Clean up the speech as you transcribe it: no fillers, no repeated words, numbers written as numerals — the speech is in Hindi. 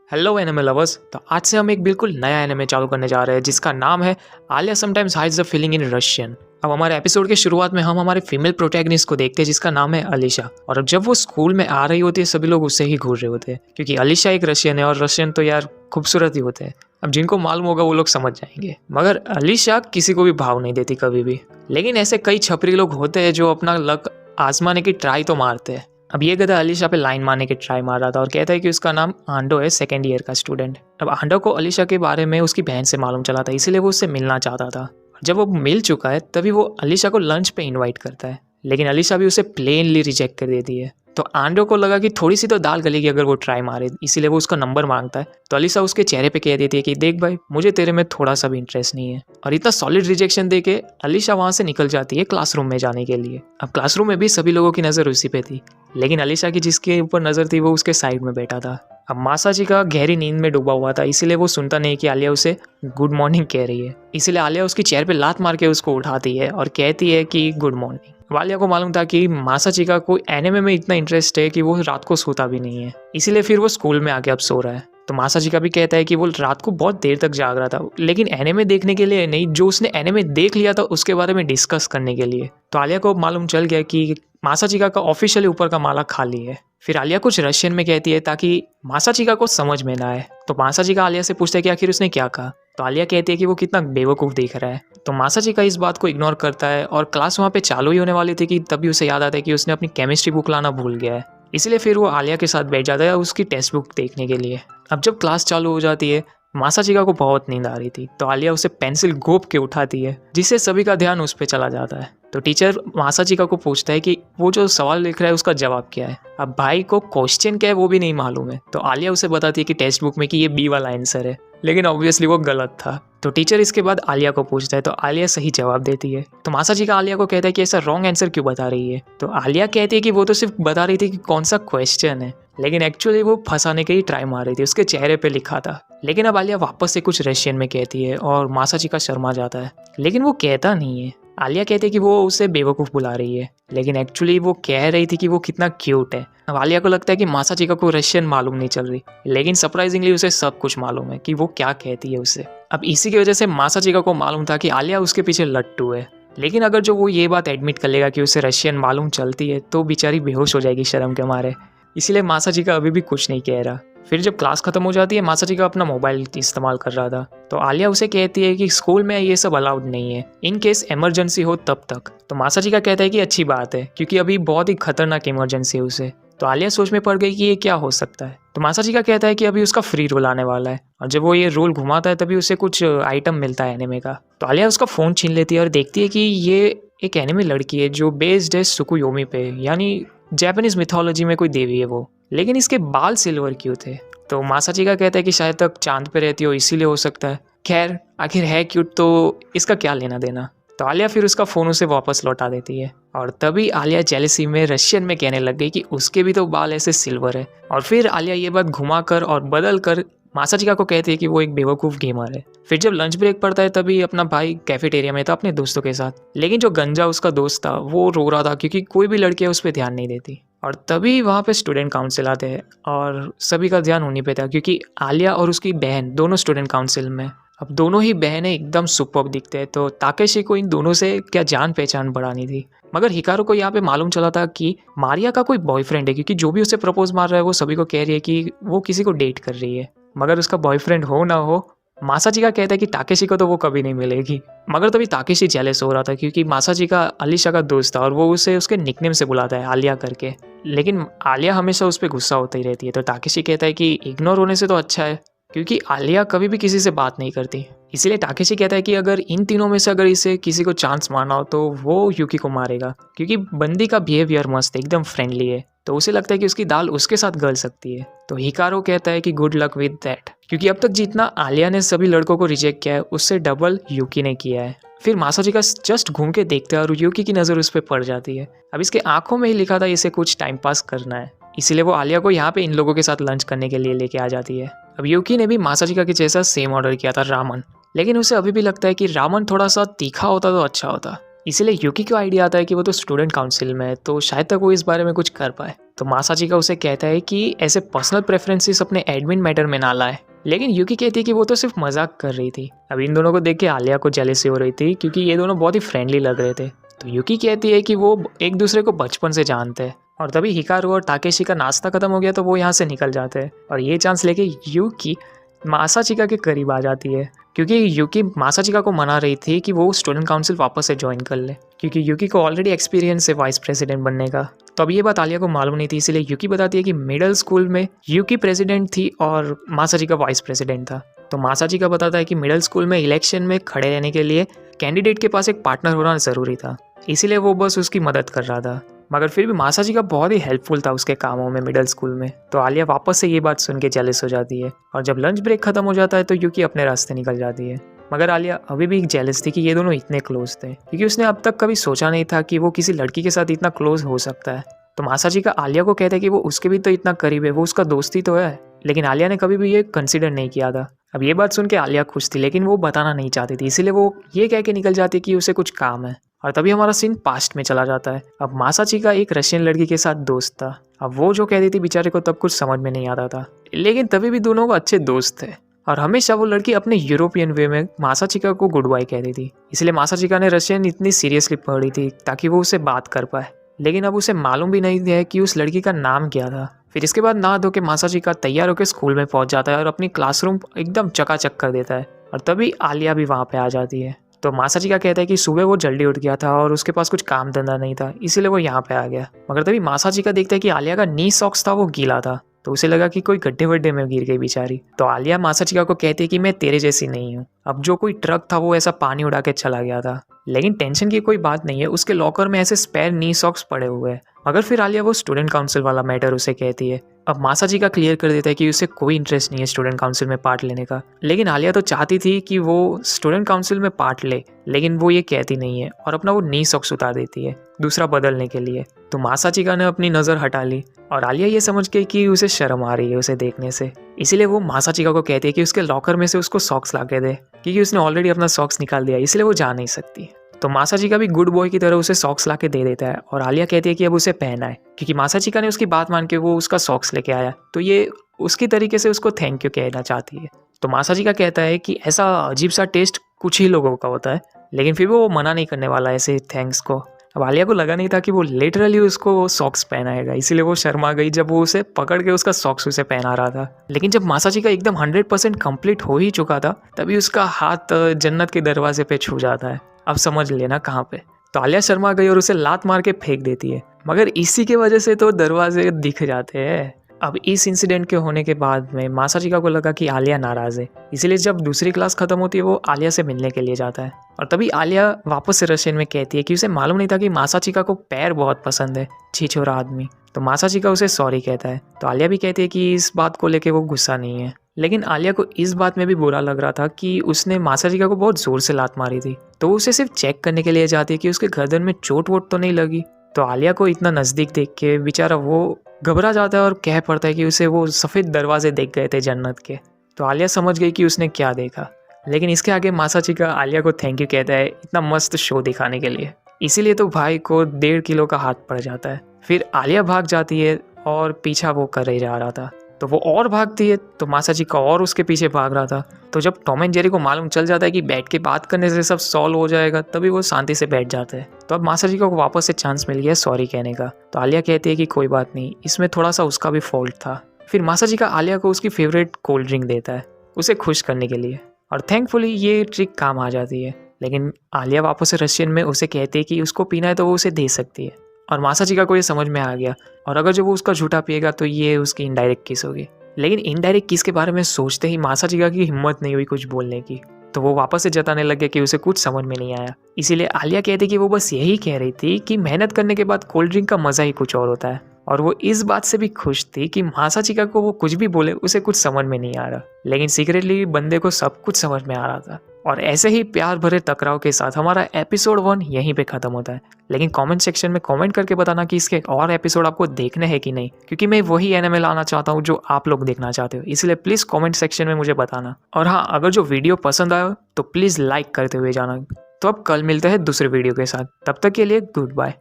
Hello anime lovers. तो आज से हम एक बिल्कुल नया एनिमे चालू करने जा रहे हैं जिसका नाम है Alia sometimes hides the feeling in Russian. अब हमारे एपिसोड के शुरुआत में हम हमारे फीमेल प्रोटैगनिस्ट को देखते हैं जिसका नाम है अलीशा। और अब जब वो स्कूल में आ रही होती है सभी लोग उससे ही घूर रहे होते हैं क्योंकि अलीशा एक रशियन है और रशियन तो यार खूबसूरत ही होते हैं। अब जिनको मालूम होगा वो लोग समझ जाएंगे। मगर अलीशा किसी को भी भाव नहीं देती कभी भी। लेकिन ऐसे कई छपरी लोग होते हैं जो अपना लक आजमाने की ट्राई तो मारते हैं। अब ये गधा अलीशा पे लाइन मारने की ट्राई मार रहा था और कहता है कि उसका नाम आंडो है, सेकेंड ईयर का स्टूडेंट। अब आंडो को अलीशा के बारे में उसकी बहन से मालूम चला था, इसीलिए वो उससे मिलना चाहता था। जब वो मिल चुका है तभी वो अलीशा को लंच पे इनवाइट करता है, लेकिन अलीशा भी उसे प्लेनली रिजेक्ट कर देती है। तो आंडो को लगा कि थोड़ी सी तो दाल गलेगी अगर वो ट्राई मारे, इसीलिए वो उसका नंबर मांगता है। तो अलीशा उसके चेहरे पे कह देती है कि देख भाई, मुझे तेरे में थोड़ा सा भी इंटरेस्ट नहीं है। और इतना सॉलिड रिजेक्शन देके अलीशा वहां से निकल जाती है क्लासरूम में जाने के लिए। अब क्लासरूम में भी सभी लोगों की नज़र उसी पे थी, लेकिन अलीशा की जिसके ऊपर नज़र थी वो उसके साइड में बैठा था। अब मासाजी का गहरी नींद में डूबा हुआ था, इसीलिए वो सुनता नहीं कि आलिया उसे गुड मॉर्निंग कह रही है। इसीलिए आलिया उसकी चेयर पे लात मार के उसको उठाती है और कहती है कि गुड मॉर्निंग। वालिया को मालूम था कि मासाजी का कोई एनिमे में इतना इंटरेस्ट है कि वो रात को सोता भी नहीं है, इसीलिए फिर वो स्कूल में आके अब सो रहा है। तो मासाजी का भी कहता है कि वो रात को बहुत देर तक जाग रहा था, लेकिन एनिमे देखने के लिए नहीं, जो उसने एनिमे देख लिया था उसके बारे में डिस्कस करने के लिए। तो आलिया को मालूम चल गया कि मासाचिका का ऑफिशियली ऊपर का माला खाली है। फिर आलिया कुछ रशियन में कहती है ताकि मासाचिका को समझ में ना आए। तो मासाचिका आलिया से पूछता है कि आखिर उसने क्या कहा। तो आलिया कहती है कि वो कितना बेवकूफ़ दिख रहा है। तो मासाचिका इस बात को इग्नोर करता है और क्लास वहाँ पे चालू ही होने वाली थी कि तभी उसे याद आता है कि उसने अपनी केमिस्ट्री बुक लाना भूल गया है। इसलिए फिर वो आलिया के साथ बैठ जाता है उसकी टेक्स्ट बुक देखने के लिए। अब जब क्लास चालू हो जाती है, मासाचिका को बहुत नींद आ रही थी, तो आलिया उसे पेंसिल घोंप के उठाती है जिससे सभी का ध्यान उस पर चला जाता है। तो टीचर मासाचिका को पूछता है कि वो जो सवाल लिख रहा है उसका जवाब क्या है। अब भाई को क्वेश्चन क्या है वो भी नहीं मालूम है, तो आलिया उसे बताती है कि टेक्स्ट बुक में कि ये बी वाला आंसर है, लेकिन ऑब्वियसली वो गलत था। तो टीचर इसके बाद आलिया को पूछता है, तो आलिया सही जवाब देती है। तो मासाचिका आलिया को कहता है कि ऐसा रॉन्ग आंसर क्यों बता रही है। तो आलिया कहती है कि वो तो सिर्फ बता रही थी कि कौन सा क्वेश्चन है, लेकिन एक्चुअली वो फंसाने की ही ट्राई मार रही थी, उसके चेहरे पे लिखा था। लेकिन अब आलिया वापस से कुछ रशियन में कहती है और मासाचिका शर्मा जाता है, लेकिन वो कहता नहीं है। आलिया कहती है कि वो उसे बेवकूफ़ बुला रही है, लेकिन एक्चुअली वो कह रही थी कि वो कितना क्यूट है। अब आलिया को लगता है कि मासाचिका को रशियन मालूम नहीं चल रही, लेकिन सरप्राइजिंगली उसे सब कुछ मालूम है कि वो क्या कहती है उसे। अब इसी की वजह से मासाचिका को मालूम था कि आलिया उसके पीछे लट्टू है, लेकिन अगर जो वो ये बात एडमिट कर लेगा कि उसे रशियन मालूम चलती है तो बेचारी बेहोश हो जाएगी शर्म के मारे। इसीलिए मासाचिका अभी भी कुछ नहीं कह रहा। फिर जब क्लास खत्म हो जाती है, मासाचिका अपना मोबाइल इस्तेमाल कर रहा था, तो आलिया उसे कहती है कि स्कूल में ये सब अलाउड नहीं है, इन केस इमरजेंसी हो तब तक। तो मासाचिका कहता है कि अच्छी बात है क्योंकि अभी बहुत ही खतरनाक इमरजेंसी है उसे। तो आलिया सोच में पड़ गई कि ये क्या हो सकता है। तो मासाचिका कहता है कि अभी उसका फ्री रोल आने वाला है, और जब वो ये रोल घुमाता है तभी उसे कुछ आइटम मिलता है एनिमे का। तो आलिया उसका फ़ोन छीन लेती है और देखती है कि ये एक एनिमे लड़की है जो बेस्ड है सुकुयोमी पे, यानी जापानीज मिथोलॉजी में कोई देवी है वो, लेकिन इसके बाल सिल्वर क्यों थे। तो मासाचिका कहता है कि शायद तक चांद पे रहती हो इसीलिए हो सकता है। खैर आखिर है क्यूट तो इसका क्या लेना देना। तो आलिया फिर उसका फ़ोन उसे वापस लौटा देती है, और तभी आलिया जेलसी में रशियन में कहने लग गई कि उसके भी तो बाल ऐसे सिल्वर है। और फिर आलिया ये बात घुमा कर और बदल कर मासाचिका को कहती है कि वो एक बेवकूफ़ गेमर है। फिर जब लंच ब्रेक पड़ता है तभी अपना भाई कैफेटेरिया में था अपने दोस्तों के साथ, लेकिन जो गंजा उसका दोस्त था वो रो रहा था क्योंकि कोई भी लड़की उस पर ध्यान नहीं देती। और तभी वहाँ पे स्टूडेंट काउंसिल आते हैं और सभी का ध्यान उन्हीं पे था क्योंकि आलिया और उसकी बहन दोनों स्टूडेंट काउंसिल में। अब दोनों ही बहनें एकदम सुपर्ब दिखते हैं, तो ताकेशी को इन दोनों से क्या जान पहचान बढ़ानी थी। मगर हिकारू को यहाँ पे मालूम चला था कि मारिया का कोई बॉयफ्रेंड है, क्योंकि जो भी उसे प्रपोज मार रहा है वो सभी को कह रही है कि वो किसी को डेट कर रही है। मगर उसका बॉयफ्रेंड हो ना हो, मासाचिका कहता है कि ताकेशी को तो वो कभी नहीं मिलेगी। मगर तभी ताकेशी जेलस हो रहा था क्योंकि मासाचिका अलीशा का दोस्त था और वो उसे उसके निकनेम से बुलाता है, आलिया करके। लेकिन आलिया हमेशा उस पर गुस्सा होती ही रहती है, तो ताकेशी कहता है कि इग्नोर होने से तो अच्छा है क्योंकि आलिया कभी भी किसी से बात नहीं करती। इसीलिए ताकेशी कहता है कि अगर इन तीनों में से अगर इसे किसी को चांस मारना हो तो वो यूकी को मारेगा, क्योंकि बंदी का बिहेवियर मस्त है, एकदम फ्रेंडली है, तो उसे लगता है कि उसकी दाल उसके साथ गल सकती है। तो हिकारू कहता है कि गुड लक विद दैट, क्योंकि अब तक जितना आलिया ने सभी लड़कों को रिजेक्ट किया है उससे डबल यूकी ने किया है। फिर मासाचिका जस्ट घूम के देखते हैं और यूकी की नज़र उस पर पड़ जाती है। अब इसके आंखों में ही लिखा था इसे कुछ टाइम पास करना है, इसीलिए वो आलिया को यहाँ पे इन लोगों के साथ लंच करने के लिए लेके आ जाती है। अब यूकी ने भी मासाचिका के जैसा सेम ऑर्डर किया था, रामन, लेकिन उसे अभी भी लगता है कि रामन थोड़ा सा तीखा होता तो अच्छा होता। इसीलिए यूकी को आइडिया आता है कि वो तो स्टूडेंट काउंसिल में है, तो शायद तक वो इस बारे में कुछ कर पाए। तो मासाचिका उसे कहता है कि ऐसे पर्सनल प्रेफरेंसेस अपने एडमिन मैटर में ना लाए। लेकिन यूकी कहती है कि वो तो सिर्फ मजाक कर रही थी। अब इन दोनों को देख के आलिया को जेलसी हो रही थी क्योंकि ये दोनों बहुत ही फ्रेंडली लग रहे थे। तो यूकी कहती है कि वो एक दूसरे को बचपन से जानते हैं। और तभी हिकारू और ताकेशी का नाश्ता खत्म हो गया तो वो यहाँ से निकल जाते हैं और ये चांस लेके यूकी मासाचिका के करीब आ जाती है क्योंकि यूकी मासाचिका को मना रही थी कि वो स्टूडेंट काउंसिल वापस से ज्वाइन कर ले क्योंकि यूकी को ऑलरेडी एक्सपीरियंस है वाइस प्रेसिडेंट बनने का। तो अब ये बात आलिया को मालूम नहीं थी, इसीलिए यूकी बताती है कि मिडिल स्कूल में यूकी प्रेसिडेंट थी और मासाचिका वाइस प्रेसिडेंट था। तो मासाचिका बताता है कि मिडिल स्कूल में इलेक्शन में खड़े रहने के लिए कैंडिडेट के पास एक पार्टनर होना ज़रूरी था, इसीलिए वो बस उसकी मदद कर रहा था। मगर फिर भी मासाचिका बहुत ही हेल्पफुल था उसके कामों में मिडिल स्कूल में। तो आलिया वापस से ये बात सुन के जेलस हो जाती है और जब लंच ब्रेक खत्म हो जाता है तो यूकी अपने रास्ते निकल जाती है। मगर आलिया अभी भी जेलस थी कि ये दोनों इतने क्लोज थे क्योंकि उसने अब तक कभी सोचा नहीं था कि वो किसी लड़की के साथ इतना क्लोज हो सकता है। तो मासाचिका आलिया को कहते हैं कि वो उसके भी तो इतना करीब है, वो उसका दोस्त ही तो है। लेकिन आलिया ने कभी भी ये कंसिडर नहीं किया था। अब ये बात सुन के आलिया खुश थी लेकिन वो बताना नहीं चाहती थी, इसीलिए वो ये कह के निकल जाती कि उसे कुछ काम है। और तभी हमारा सीन पास्ट में चला जाता है। अब मासाचिका एक रशियन लड़की के साथ दोस्त था। अब वो जो कहती थी बेचारे को तब कुछ समझ में नहीं आता था, लेकिन तभी भी दोनों को अच्छे दोस्त थे और हमेशा वो लड़की अपने यूरोपियन वे में मासाचिका को गुड बाय कहती थी। इसलिए मासाचिका ने रशियन इतनी सीरियसली पढ़ी थी ताकि वो उससे बात कर पाए, लेकिन अब उसे मालूम भी नहीं है कि उस लड़की का नाम क्या था। फिर इसके बाद नहा धो के मासाचिका तैयार होकर स्कूल में पहुंच जाता है और अपनी क्लासरूम एकदम चकाचक कर देता है। और तभी आलिया भी वहाँ पे आ जाती है। तो मासाचिका कहता है कि सुबह वो जल्दी उठ गया था और उसके पास कुछ काम धंधा नहीं था, इसीलिए वो यहाँ पे आ गया। मगर तभी मासाचिका देखता है कि आलिया का नी सॉक्स था वो गीला था, तो उसे लगा कि कोई गड्ढे वड्ढे में गिर गई बेचारी। तो आलिया मासाचिका को कहती है कि मैं तेरे जैसी नहीं हूँ। अब जो कोई ट्रक था वो ऐसा पानी उड़ा के चला गया था, लेकिन टेंशन की कोई बात नहीं है, उसके लॉकर में ऐसे स्पेयर नी सॉक्स पड़े हुए हैं। मगर फिर आलिया वो स्टूडेंट काउंसिल वाला मैटर उसे कहती है। अब मासाचिका क्लियर कर देता है कि उसे कोई इंटरेस्ट नहीं है स्टूडेंट काउंसिल में पार्ट लेने का, लेकिन आलिया तो चाहती थी कि वो स्टूडेंट काउंसिल में पार्ट ले, लेकिन वो ये कहती नहीं है और अपना वो नी सॉक्स उतार देती है दूसरा बदलने के लिए। तो मासाचिका ने अपनी नज़र हटा ली और आलिया ये समझ गई कि उसे शर्म आ रही है उसे देखने से, इसीलिए वो मासाचिका को कहती है कि उसके लॉकर में से उसको सॉक्स ला के दे, क्योंकि उसने ऑलरेडी अपना सॉक्स निकाल दिया, इसलिए वो जा नहीं सकती। तो मासाचिका भी गुड बॉय की तरह उसे सॉक्स ला के दे देता है और आलिया कहती है कि अब उसे पहना है, क्योंकि मासाचिका ने उसकी बात मान के वो उसका सॉक्स लेके आया, तो ये उसकी तरीके से उसको थैंक यू कहना चाहती है। तो मासाचिका कहता है कि ऐसा अजीब सा टेस्ट कुछ ही लोगों का होता है, लेकिन फिर वो मना नहीं करने वाला ऐसे थैंक्स को। अब आलिया को लगा नहीं था कि वो लिटरली उसको सॉक्स पहनाएगा, इसीलिए वो शर्मा गई जब वो उसे पकड़ के उसका सॉक्स उसे पहना रहा था। लेकिन जब मासाचिका एकदम 100% कंप्लीट हो ही चुका था, तभी उसका हाथ जन्नत के दरवाजे पे छू जाता है। अब समझ लेना कहाँ पे। तो आलिया शर्मा गई और उसे लात मार के फेंक देती है, मगर इसी की वजह से तो दरवाजे दिख जाते हैं। अब इस इंसिडेंट के होने के बाद में मासाचिका को लगा कि आलिया नाराज है, इसीलिए जब दूसरी क्लास खत्म होती है वो आलिया से मिलने के लिए जाता है। और तभी आलिया वापस से रशियन में कहती है कि उसे मालूम नहीं था कि मासाचिका को पैर बहुत पसंद है, छिछोरा आदमी। तो मासाचिका उसे सॉरी कहता है। तो आलिया भी कहती है कि इस बात को लेके वो गुस्सा नहीं है, लेकिन आलिया को इस बात में भी बुरा लग रहा था कि उसने मासाचिका को बहुत जोर से लात मारी थी, तो वो उसे सिर्फ चेक करने के लिए जाती है कि उसके गर्दन में चोट वोट तो नहीं लगी। तो आलिया को इतना नज़दीक देख के बेचारा वो घबरा जाता है और कह पड़ता है कि उसे वो सफ़ेद दरवाजे देख गए थे जन्नत के। तो आलिया समझ गई कि उसने क्या देखा, लेकिन इसके आगे मासाचिका आलिया को थैंक यू कहता है इतना मस्त शो दिखाने के लिए। इसीलिए तो भाई को 1.5 किलो का हाथ पड़ जाता है। फिर आलिया भाग जाती है और पीछा वो कर ही जा रहा था, तो वो और भागती है, तो मासाचिका और उसके पीछे भाग रहा था। तो जब टॉम एंड जेरी को मालूम चल जाता है कि बैठ के बात करने से सब सॉल्व हो जाएगा, तभी वो शांति से बैठ जाते हैं। तो अब मासाचिका को वापस से चांस मिल गया सॉरी कहने का। तो आलिया कहती है कि कोई बात नहीं, इसमें थोड़ा सा उसका भी फॉल्ट था। फिर मासाचिका आलिया को उसकी फेवरेट कोल्ड ड्रिंक देता है उसे खुश करने के लिए, और थैंकफुली ये ट्रिक काम आ जाती है। लेकिन आलिया वापस से रशियन में उसे कहती है कि उसको पीना है तो वो उसे दे सकती है, और मासाचिका को ये समझ में आ गया, और अगर जो वो उसका झूठा पिएगा तो ये उसकी इनडायरेक्ट किस होगी। लेकिन इनडायरेक्ट किस के बारे में सोचते ही मासाचिका की हिम्मत नहीं हुई कुछ बोलने की, तो वो वापस से जताने लग गया कि उसे कुछ समझ में नहीं आया। इसीलिए आलिया कहती कि वो बस यही कह रही थी कि मेहनत करने के बाद कोल्ड ड्रिंक का मज़ा ही कुछ और होता है, और वो इस बात से भी खुश थी कि मासाचिका को वो कुछ भी बोले उसे कुछ समझ में नहीं आ रहा, लेकिन सीक्रेटली बंदे को सब कुछ समझ में आ रहा था। और ऐसे ही प्यार भरे टकराव के साथ हमारा एपिसोड 1 यहीं पे ख़त्म होता है। लेकिन कमेंट सेक्शन में कमेंट करके बताना कि इसके और एपिसोड आपको देखने हैं कि नहीं, क्योंकि मैं वही एनिमे लाना चाहता हूँ जो आप लोग देखना चाहते हो, इसलिए प्लीज़ कमेंट सेक्शन में मुझे बताना। और हाँ, अगर जो वीडियो पसंद आया तो प्लीज़ लाइक करते हुए जाना। तो अब कल मिलते हैं दूसरे वीडियो के साथ, तब तक के लिए गुड बाय।